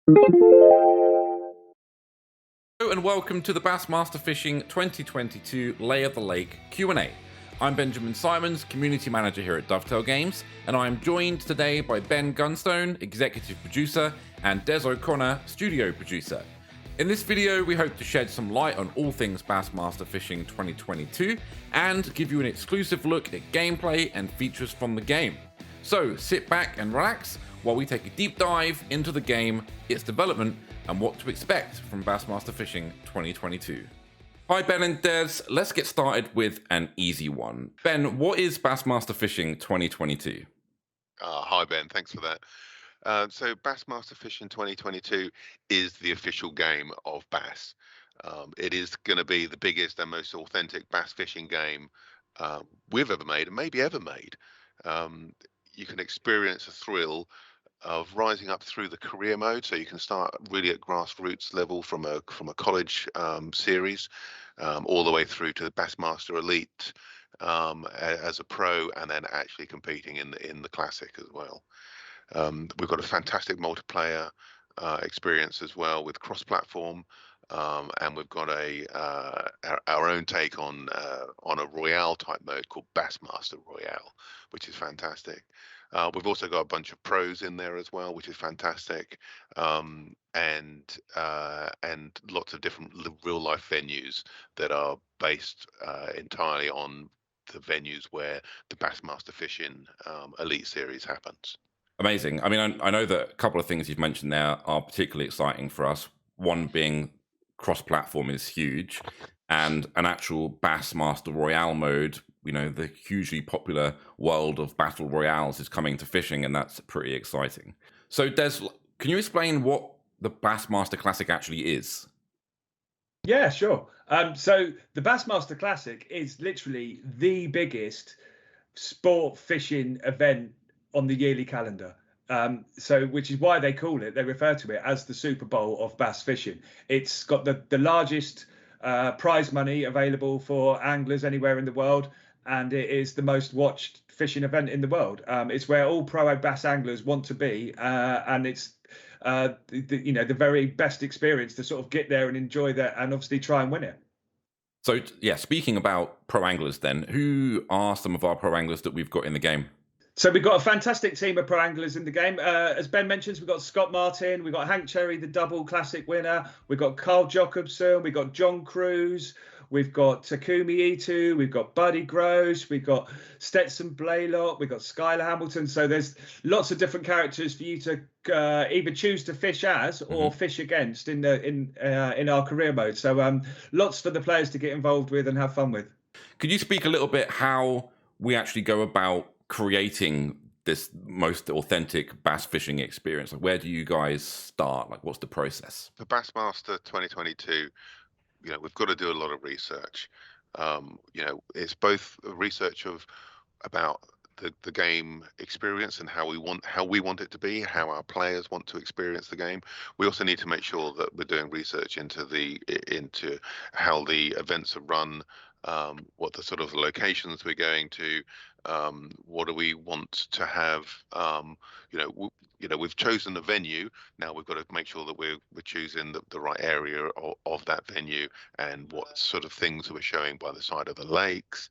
Hello and welcome to the Bassmaster Fishing 2022 Lay of the Lake Q&A. I'm Benjamin Symons, Community Manager here at Dovetail Games, and I'm joined today by Ben Gunstone, Executive Producer, and Des O'Conner, Studio Producer. In this video, we hope to shed some light on all things Bassmaster Fishing 2022 and give you an exclusive look at gameplay and features from the game. So sit back and relax while we take a deep dive into the game, its development, and what to expect from Bassmaster Fishing 2022. Hi Ben and Des, let's get started with an easy one. Ben, what is Bassmaster Fishing 2022? Hi Ben, thanks for that. So Bassmaster Fishing 2022 is the official game of bass. It is going to be the biggest and most authentic bass fishing game we've ever made and maybe ever made. You can experience a thrill of rising up through the career mode, so you can start really at grassroots level from a college series, all the way through to the Bassmaster Elite as a pro, and then actually competing in the Classic as well. We've got a fantastic multiplayer experience as well with cross-platform, and we've got our own take on a Royale type mode called Bassmaster Royale, which is fantastic. We've also got a bunch of pros in there as well, which is fantastic, and lots of different real life venues that are based entirely on the venues where the Bassmaster Fishing Elite Series happens. Amazing. I mean, I know that a couple of things you've mentioned there are particularly exciting for us. One being cross-platform is huge, and an actual Bassmaster Royale mode, you know, the hugely popular world of battle royales is coming to fishing, and that's pretty exciting. So Des, can you explain what the Bassmaster Classic actually is? Yeah, sure. So the Bassmaster Classic is literally the biggest sport fishing event on the yearly calendar. Which is why they refer to it as the Super Bowl of bass fishing. It's got the largest prize money available for anglers anywhere in the world, and it is the most watched fishing event in the world. It's where all pro bass anglers want to be, and it's the very best experience to sort of get there and enjoy that, and obviously try and win it. So yeah, speaking about pro anglers, then who are some of our pro anglers that we've got in the game? So we've got a fantastic team of pro anglers in the game. As Ben mentions, we've got Scott Martin, we've got Hank Cherry, the double classic winner. We've got Carl Jacobson, we've got John Cruz, we've got Takumi Ito, we've got Buddy Gross, we've got Stetson Blaylock, we've got Skylar Hamilton. So there's lots of different characters for you to either choose to fish as or fish against in our career mode. So lots for the players to get involved with and have fun with. Could you speak a little bit how we actually go about creating this most authentic bass fishing experience? Like, where do you guys start? Like, what's the process? For Bassmaster 2022, we've got to do a lot of research. It's both research about the game experience and how we want it to be, how our players want to experience the game. We also need to make sure that we're doing research into how the events are run, what the sort of locations we're going to, what do we want to have. We've chosen the venue. Now we've got to make sure that we're choosing the right area of that venue, and what sort of things we're showing by the side of the lakes.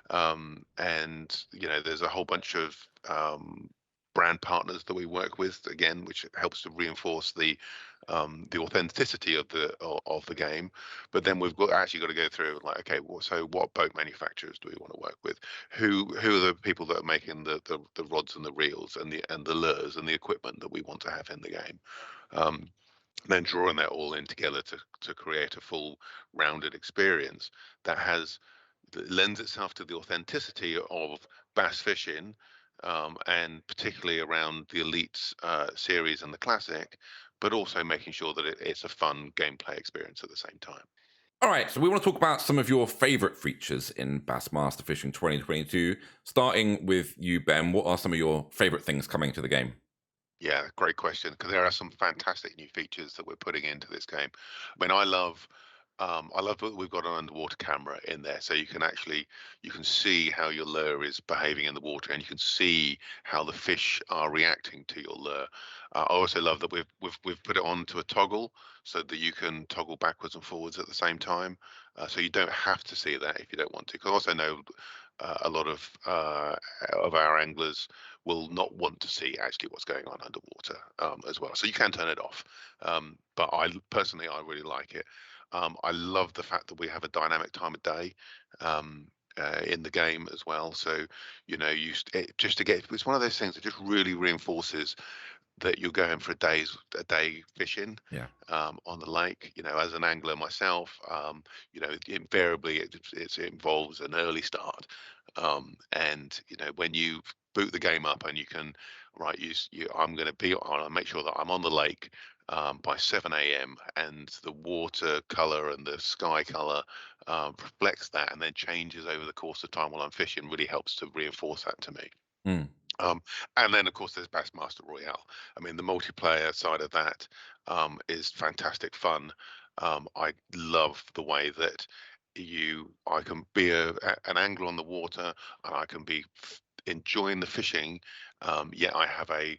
There's a whole bunch of brand partners that we work with, again, which helps to reinforce the authenticity of the game. But then we've actually got to go through, like, okay, so what boat manufacturers do we want to work with? Who are the people that are making the rods and the reels and the lures and the equipment that we want to have in the game? Then drawing that all in together to create a full rounded experience that lends itself to the authenticity of bass fishing, and particularly around the Elite series and the Classic, but also making sure that it's a fun gameplay experience at the same time. All right, so we want to talk about some of your favorite features in Bassmaster Fishing 2022. Starting with you, Ben, what are some of your favorite things coming to the game? Yeah, great question, because there are some fantastic new features that we're putting into this game. I mean, I love I love that we've got an underwater camera in there, so you can see how your lure is behaving in the water, and you can see how the fish are reacting to your lure. I also love that we've put it onto a toggle so that you can toggle backwards and forwards at the same time. So you don't have to see that if you don't want to. Because I also know a lot of our anglers will not want to see actually what's going on underwater as well. So you can turn it off. But I personally, I really like it. I love the fact that we have a dynamic time of day in the game as well. So, just to get, it's one of those things that just really reinforces that you're going for a day fishing Yeah. on the lake. As an angler myself, invariably it involves an early start, and when you boot the game up and you can, right, I'm going to be on, make sure that I'm on the lake by 7 a.m. and the water color and the sky color reflects that and then changes over the course of time while I'm fishing, really helps to reinforce that to me. Mm. And then, of course, there's Bassmaster Royale. I mean, the multiplayer side of that is fantastic fun. I love the way that I can be an angler on the water, and I can be enjoying the fishing. Yet I have a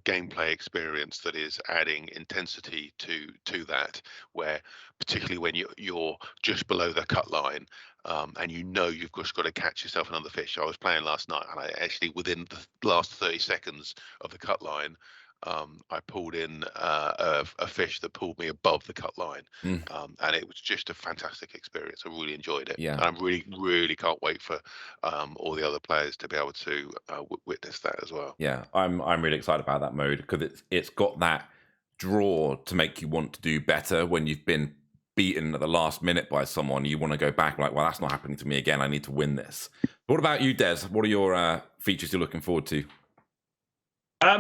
gameplay experience that is adding intensity to that. Where particularly when you're just below the cut line, and you've just got to catch yourself another fish. I was playing last night, and I actually, within the last 30 seconds of the cut line, I pulled in a fish that pulled me above the cut line, Mm. and it was just a fantastic experience. I really enjoyed it, Yeah. and I really, really can't wait for all the other players to be able to witness that as well. Yeah, I'm really excited about that mode because it's got that draw to make you want to do better when you've been beaten at the last minute by someone. You want to go back like, well, that's not happening to me again. I need to win this. What about you, Des? What are your features you're looking forward to?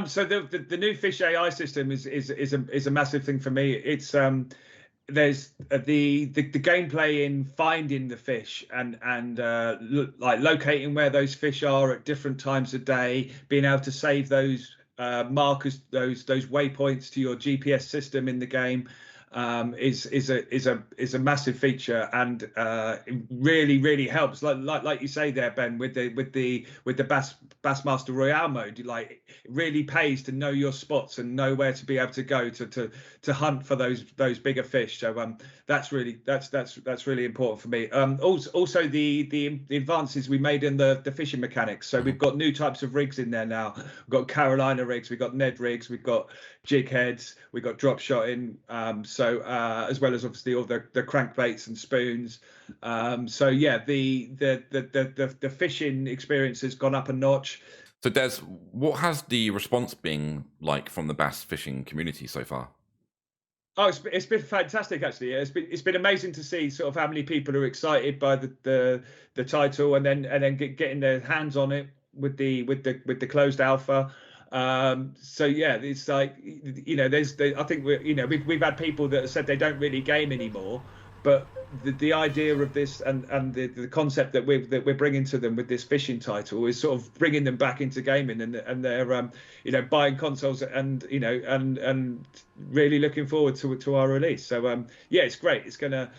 So the new fish AI system is a massive thing for me. It's there's the gameplay in finding the fish and like locating where those fish are at different times of day, being able to save those markers, those waypoints to your GPS system in the game. Is a massive feature, and it really helps. Like you say there, Ben, with the Bassmaster Royale mode. Like, it really pays to know your spots and know where to be able to go to hunt for those bigger fish. So that's really important for me. Also the advances we made in the fishing mechanics. So we've got new types of rigs in there now. We've got Carolina rigs, we've got Ned rigs, we've got jig heads, we've got drop shotting. So as well as obviously all the crankbaits and spoons. So yeah, the fishing experience has gone up a notch. So, Des, what has the response been like from the bass fishing community so far? Oh, it's been fantastic actually. It's been amazing to see sort of how many people are excited by the title, and then getting their hands on it with the closed alpha. So yeah, it's like, I think we've had people that have said they don't really game anymore, but the idea of this and the concept that we're bringing to them with this fishing title is sort of bringing them back into gaming, and they're buying consoles and really looking forward to our release. So yeah, it's great. It's gonna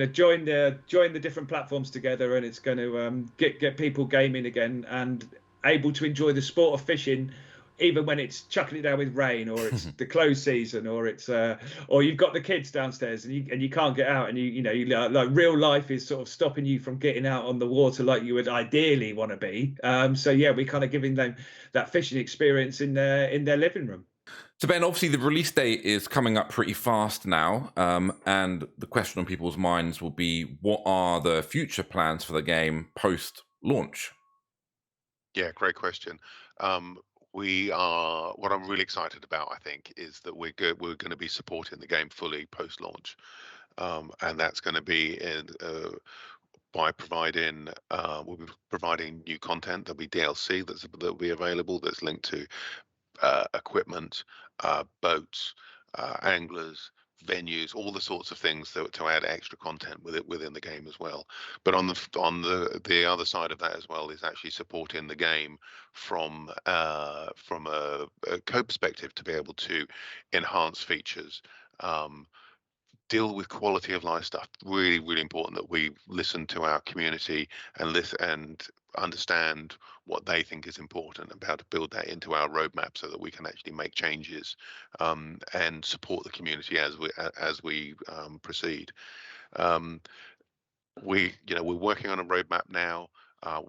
join the different platforms together, and it's going to get people gaming again and able to enjoy the sport of fishing, even when it's chucking it down with rain, or it's the closed season, or it's or you've got the kids downstairs and you can't get out, and like real life is sort of stopping you from getting out on the water like you would ideally want to be. So yeah, we're kind of giving them that fishing experience in their living room. So, Ben, obviously the release date is coming up pretty fast now, and the question on people's minds will be, what are the future plans for the game post-launch? Yeah, great question. What I'm really excited about, I think, is that we're going to be supporting the game fully post-launch, and that's going to be by providing we'll be providing new content. There'll be DLC that'll be available that's linked to equipment, boats, anglers, venues, all the sorts of things to add extra content within the game as well. But on the other side of that as well is actually supporting the game from a code perspective to be able to enhance features. deal with quality of life stuff. Really, really important that we listen to our community and listen and understand what they think is important and how to build that into our roadmap so that we can actually make changes and support the community as we proceed. We're working on a roadmap now.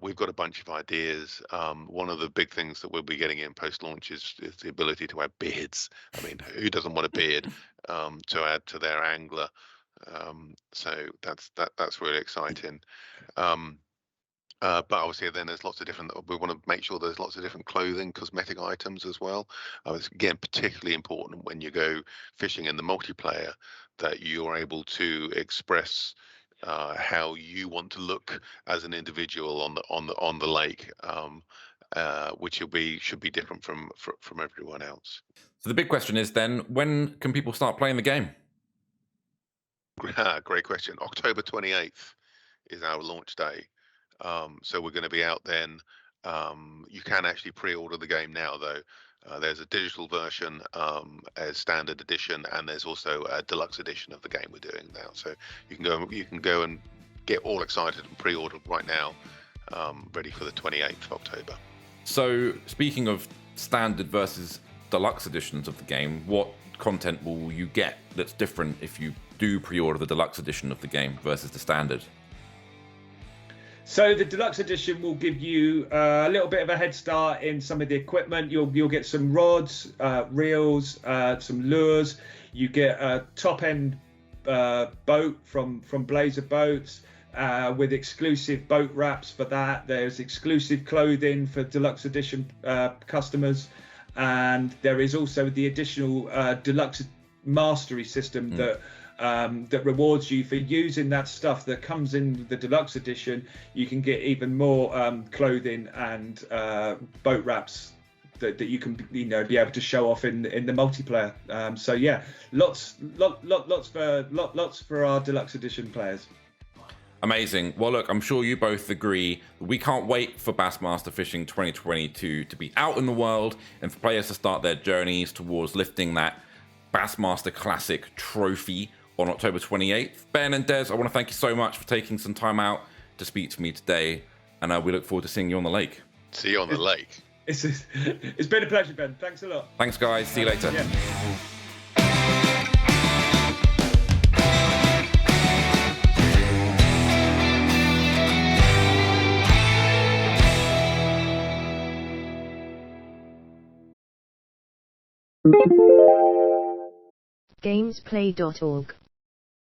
We've got a bunch of ideas. One of the big things that we'll be getting in post-launch is the ability to add beards. I mean, who doesn't want a beard to add to their angler? So that's really exciting. But obviously, then there's lots of different. We want to make sure there's lots of different clothing, cosmetic items as well. It's again particularly important when you go fishing in the multiplayer that you're able to express how you want to look as an individual on the lake, which should be different from everyone else. So the big question is then, when can people start playing the game? Great question. October 28th is our launch day. So we're going to be out then. You can actually pre-order the game now, though. There's a digital version, a standard edition, and there's also a deluxe edition of the game we're doing now. So you can go and get all excited and pre-order right now, ready for the 28th of October. So speaking of standard versus deluxe editions of the game, what content will you get that's different if you do pre-order the deluxe edition of the game versus the standard? So the deluxe edition will give you a little bit of a head start in some of the equipment. You'll get some rods, reels, some lures. You get a top-end boat from Blazer Boats with exclusive boat wraps for that. There's exclusive clothing for deluxe edition customers, and there is also the additional deluxe mastery system that rewards you for using that stuff that comes in the deluxe edition. You can get even more clothing and boat wraps that you can be able to show off in the multiplayer. So yeah, lots for our deluxe edition players. Amazing. Well, look, I'm sure you both agree. We can't wait for Bassmaster Fishing 2022 to be out in the world and for players to start their journeys towards lifting that Bassmaster Classic trophy on October 28th. Ben and Des, I want to thank you so much for taking some time out to speak to me today, and we look forward to seeing you on the lake. See you on the lake. It's been a pleasure, Ben. Thanks a lot. Thanks, guys. See you later. Yeah. Gamezplay.org